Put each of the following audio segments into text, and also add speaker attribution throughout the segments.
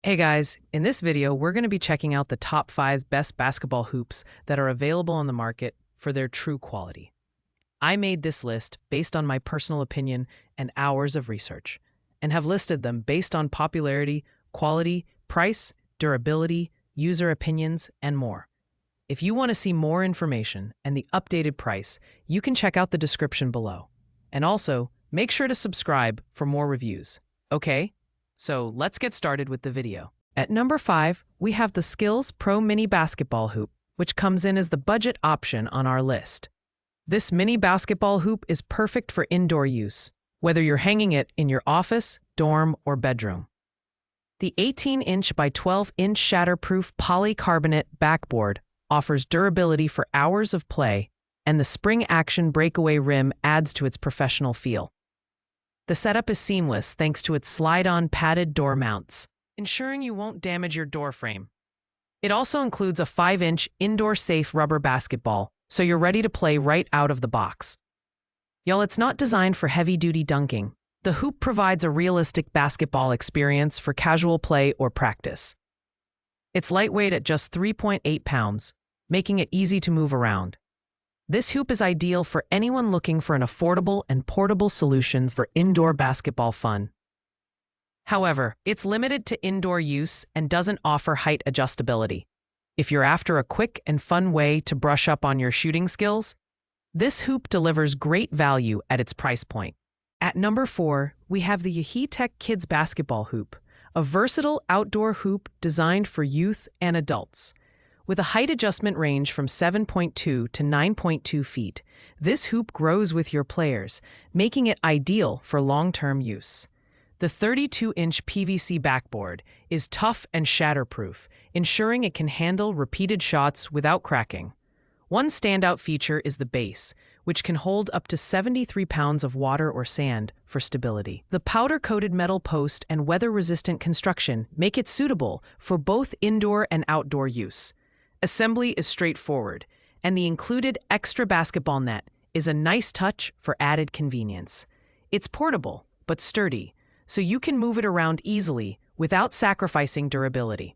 Speaker 1: Hey guys, in this video, we're going to be checking out the top 5 best basketball hoops that are available on the market for their true quality. I made this list based on my personal opinion and hours of research, and have listed them based on popularity, quality, price, durability, user opinions, and more. If you want to see more information and the updated price, you can check out the description below. And also, make sure to subscribe for more reviews. Okay? So let's get started with the video. At number 5, we have the Skills Pro Mini Basketball Hoop, which comes in as the budget option on our list. This mini basketball hoop is perfect for indoor use, whether you're hanging it in your office, dorm, or bedroom. The 18-inch by 12-inch shatterproof polycarbonate backboard offers durability for hours of play, and the spring-action breakaway rim adds to its professional feel. The setup is seamless thanks to its slide-on padded door mounts, ensuring you won't damage your door frame. It also includes a 5-inch indoor-safe rubber basketball, so you're ready to play right out of the box. While it's not designed for heavy-duty dunking, the hoop provides a realistic basketball experience for casual play or practice. It's lightweight at just 3.8 pounds, making it easy to move around. This hoop is ideal for anyone looking for an affordable and portable solution for indoor basketball fun. However, it's limited to indoor use and doesn't offer height adjustability. If you're after a quick and fun way to brush up on your shooting skills, this hoop delivers great value at its price point. At number 4, we have the Tech Kids Basketball Hoop, a versatile outdoor hoop designed for youth and adults. With a height adjustment range from 7.2 to 9.2 feet, this hoop grows with your players, making it ideal for long-term use. The 32-inch PVC backboard is tough and shatterproof, ensuring it can handle repeated shots without cracking. One standout feature is the base, which can hold up to 73 pounds of water or sand for stability. The powder-coated metal post and weather-resistant construction make it suitable for both indoor and outdoor use. Assembly is straightforward, and the included extra basketball net is a nice touch for added convenience. It's portable, but sturdy, so you can move it around easily without sacrificing durability.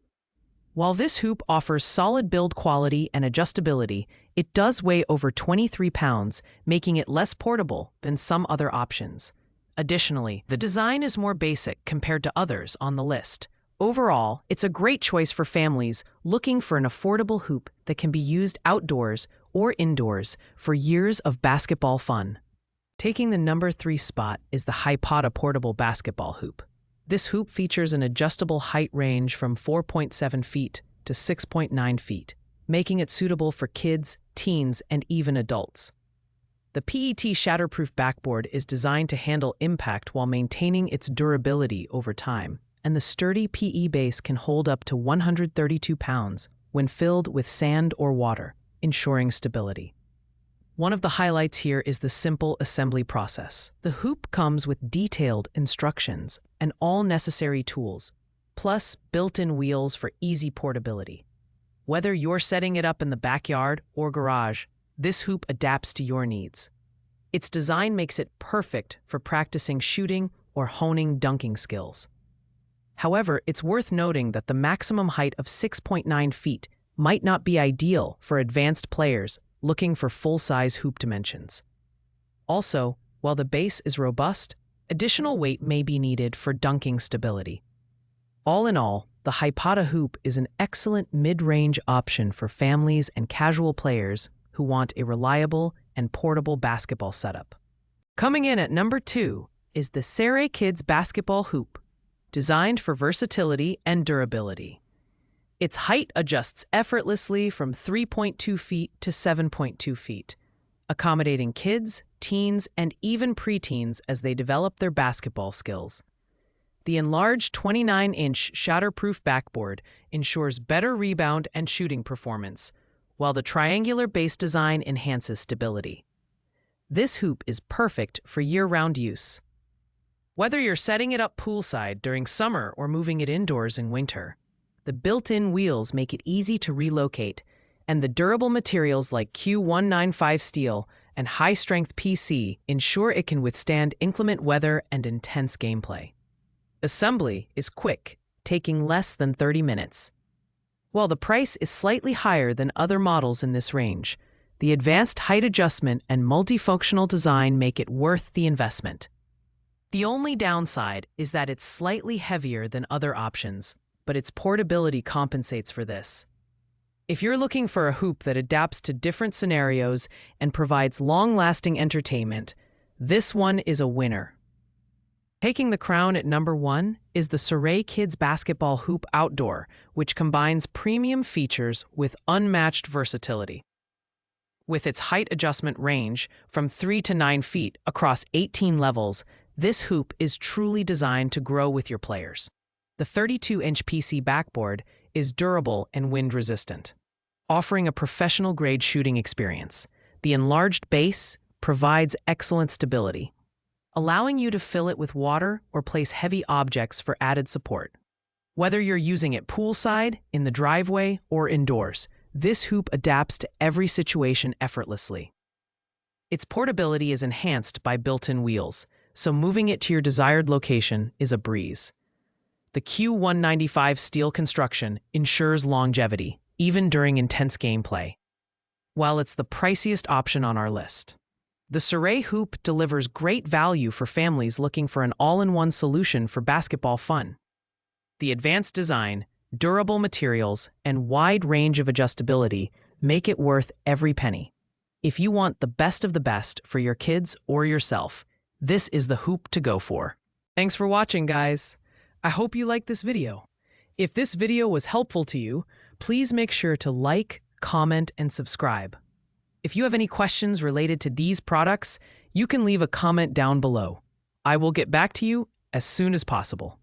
Speaker 1: While this hoop offers solid build quality and adjustability, it does weigh over 23 pounds, making it less portable than some other options. Additionally, the design is more basic compared to others on the list. Overall, it's a great choice for families looking for an affordable hoop that can be used outdoors or indoors for years of basketball fun. Taking the number 3 spot is the Hypota Portable Basketball Hoop. This hoop features an adjustable height range from 4.7 feet to 6.9 feet, making it suitable for kids, teens, and even adults. The PET shatterproof backboard is designed to handle impact while maintaining its durability over time, and the sturdy PE base can hold up to 132 pounds when filled with sand or water, ensuring stability. One of the highlights here is the simple assembly process. The hoop comes with detailed instructions and all necessary tools, plus built-in wheels for easy portability. Whether you're setting it up in the backyard or garage, this hoop adapts to your needs. Its design makes it perfect for practicing shooting or honing dunking skills. However, it's worth noting that the maximum height of 6.9 feet might not be ideal for advanced players looking for full-size hoop dimensions. Also, while the base is robust, additional weight may be needed for dunking stability. All in all, the Hypota hoop is an excellent mid-range option for families and casual players who want a reliable and portable basketball setup. Coming in at number 2 is the Aliexpress Kids Basketball Hoop, designed for versatility and durability. Its height adjusts effortlessly from 3.2 feet to 7.2 feet, accommodating kids, teens, and even preteens as they develop their basketball skills. The enlarged 29-inch shatterproof backboard ensures better rebound and shooting performance, while the triangular base design enhances stability. This hoop is perfect for year-round use. Whether you're setting it up poolside during summer or moving it indoors in winter, the built-in wheels make it easy to relocate, and the durable materials like Q195 steel and high-strength PC ensure it can withstand inclement weather and intense gameplay. Assembly is quick, taking less than 30 minutes. While the price is slightly higher than other models in this range, the advanced height adjustment and multifunctional design make it worth the investment. The only downside is that it's slightly heavier than other options, but its portability compensates for this. If you're looking for a hoop that adapts to different scenarios and provides long-lasting entertainment, this one is a winner. Taking the crown at number 1 is the Soray Kids Basketball Hoop Outdoor, which combines premium features with unmatched versatility. With its height adjustment range from 3 to 9 feet across 18 levels, this hoop is truly designed to grow with your players. The 32-inch PC backboard is durable and wind-resistant, offering a professional-grade shooting experience. The enlarged base provides excellent stability, allowing you to fill it with water or place heavy objects for added support. Whether you're using it poolside, in the driveway, or indoors, this hoop adapts to every situation effortlessly. Its portability is enhanced by built-in wheels, so moving it to your desired location is a breeze. The Q195 steel construction ensures longevity, even during intense gameplay. While it's the priciest option on our list, the Soray hoop delivers great value for families looking for an all-in-one solution for basketball fun. The advanced design, durable materials, and wide range of adjustability make it worth every penny. If you want the best of the best for your kids or yourself, this is the hoop to go for. Thanks for watching, guys. I hope you liked this video. If this video was helpful to you, please make sure to like, comment, and subscribe. If you have any questions related to these products, you can leave a comment down below. I will get back to you as soon as possible.